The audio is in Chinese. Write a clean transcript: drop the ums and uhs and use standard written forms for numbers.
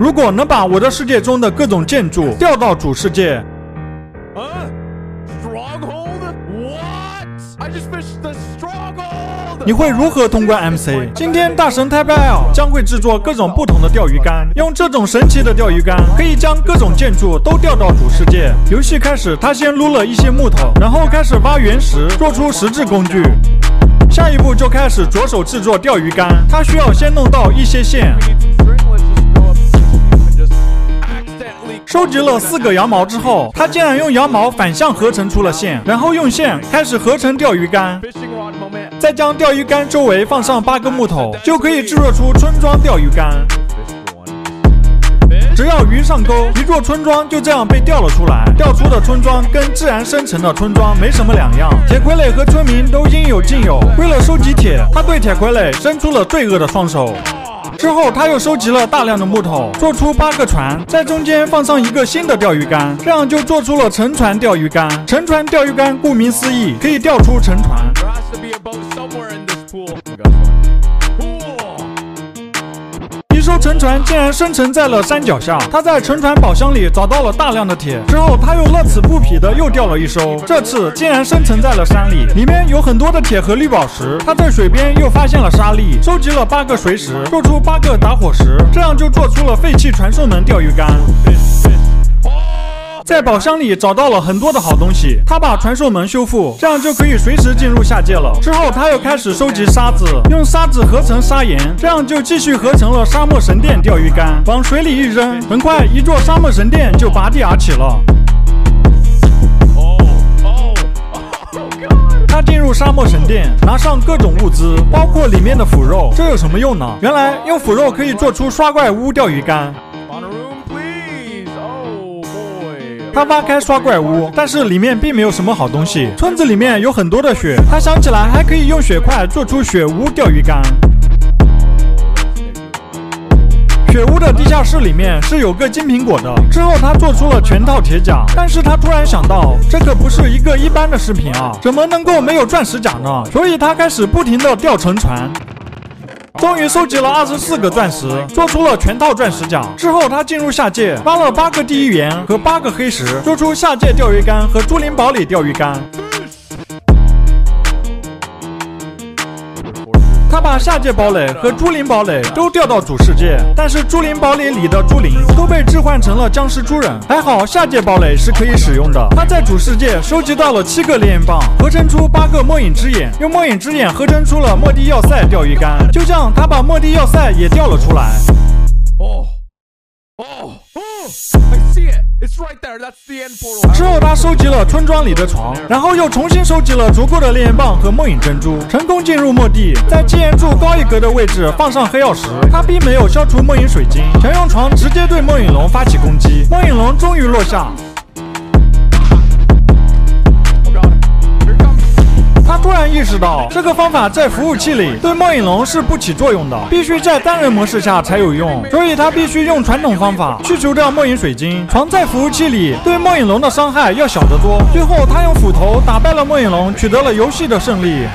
如果能把我的世界中的各种建筑调到主世界，你会如何通关 MC？ 今天大神 TapL 将会制作各种不同的钓鱼竿，用这种神奇的钓鱼竿，可以将各种建筑都调到主世界。游戏开始，他先撸了一些木头，然后开始挖原石，做出石质工具。下一步就开始着手制作钓鱼竿，他需要先弄到一些线。收集了4个羊毛之后，他竟然用羊毛反向合成出了线，然后用线开始合成钓鱼竿。再将钓鱼竿周围放上8个木头，就可以制作出村庄钓鱼竿。只要鱼上钩，一座村庄就这样被钓了出来。钓出的村庄跟自然生成的村庄没什么两样。铁傀儡和村民都应有尽有。为了收集铁，他对铁傀儡伸出了罪恶的双手。之后他又收集了大量的木头，做出8个船，在中间放上一个新的钓鱼竿，这样就做出了沉船钓鱼竿。沉船钓鱼竿顾名思义，可以钓出沉船。一艘沉船竟然生沉在了山脚下，他在沉船宝箱里找到了大量的铁，之后他又乐此不疲的又钓了一艘，这次竟然生沉在了山里，里面有很多的铁和绿宝石。他在水边又发现了沙粒，收集了8个水石，做出8个打火石，这样就做出了废弃传送门钓鱼竿。在宝箱里找到了很多的好东西，他把传送门修复，这样就可以随时进入下界了。之后他又开始收集沙子，用沙子合成砂岩，这样就继续合成了沙漠神殿钓鱼竿，往水里一扔，很快一座沙漠神殿就拔地而起了。他进入沙漠神殿，拿上各种物资，包括里面的腐肉，这有什么用呢？原来用腐肉可以做出刷怪屋钓鱼竿。他挖开刷怪屋，但是里面并没有什么好东西。村子里面有很多的雪，他想起来还可以用雪块做出雪屋钓鱼竿。雪屋的地下室里面是有个金苹果的。之后他做出了全套铁甲，但是他突然想到，这可不是一个一般的饰品啊，怎么能够没有钻石甲呢？所以他开始不停的钓沉船。终于收集了24个钻石，做出了全套钻石甲。之后他进入下界，挖了8个第一元和8个黑石，做出下界钓鱼竿和猪林堡垒钓鱼竿。他把下界堡垒和猪林堡垒都调到主世界，但是猪林堡垒里的猪灵都被置换成了僵尸猪人。还好下界堡垒是可以使用的。他在主世界收集到了7个烈焰棒，合成出8个末影之眼，用末影之眼合成出了末地要塞钓鱼竿。就这样，他把末地要塞也钓了出来。之后他收集了村庄里的床，然后又重新收集了足够的烈焰棒和末影珍珠，成功进入末地，在基岩柱高一格的位置放上黑曜石。他并没有消除末影水晶，想用床直接对末影龙发起攻击。末影龙终于落下。他突然意识到，这个方法在服务器里对末影龙是不起作用的，必须在单人模式下才有用，所以他必须用传统方法去除掉末影水晶。床在服务器里对末影龙的伤害要小得多。最后他用斧头打败了末影龙，取得了游戏的胜利。